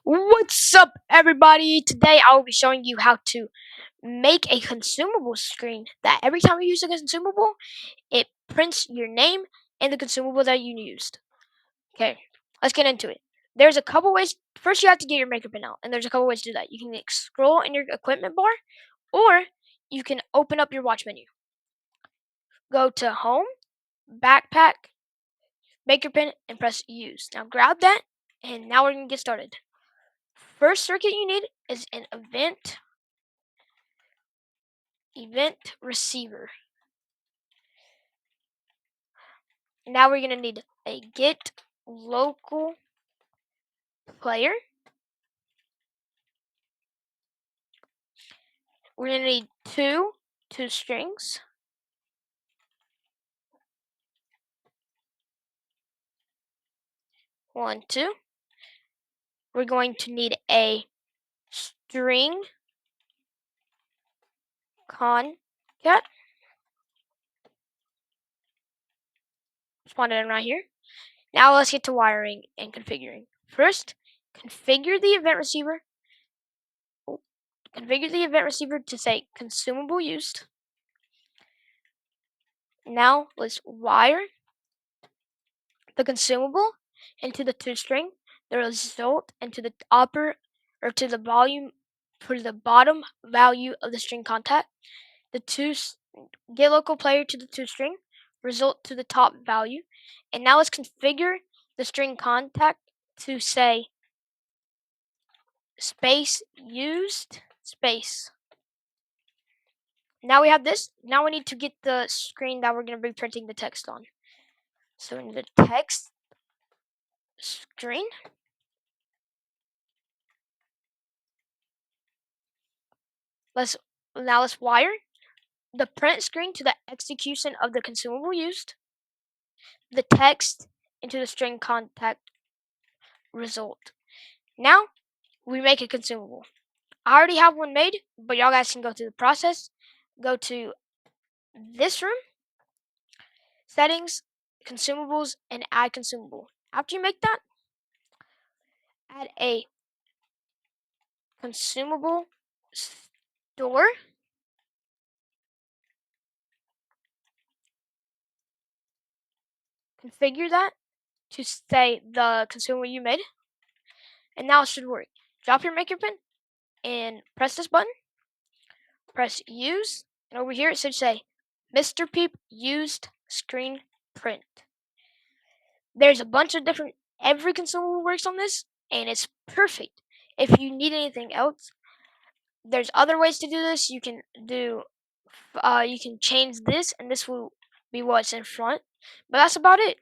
What's up, everybody? Today I will be showing you how to make a consumable screen that every time you use a consumable, it prints your name and the consumable that you used. Okay, let's get into it. There's a couple ways. First, you have to get your maker pen out, and there's a couple ways to do that. You can scroll in your equipment bar, or you can open up your watch menu. Go to Home, Backpack, Maker Pen, and press Use. Now grab that, and now we're gonna get started. First circuit you need is an event receiver. Now we're gonna need a get local player. We're gonna need two strings. One, two. We're going to need a string concat. Spawn it in right here. Now let's get to wiring and configuring. First, configure the event receiver. Configure the event receiver to say consumable used. Now let's wire the consumable into the toString, the result into the upper or to the volume for the bottom value of the string contact, the get local player to the toString, result to the top value, and now let's configure the string contact to say space used space. Now we have this. Now we need to get the screen that we're going to be printing the text on. So in the text screen, let's wire the print screen to the execution of the consumable used, the text into the string contact result. Now we make a consumable. I already have one made, but y'all guys can go through the process. Go to this room, settings, consumables, and add consumable. After you make that, add a consumable store. Configure that to say the consumable you made, and now it should work. Drop your maker pen and press this button. Press use, and over here it should say Mr. Peep used screen print. There's a bunch of different, every consumable works on this, and it's perfect. If you need anything else, there's other ways to do this. You can change this, and this will be what's in front. But that's about it.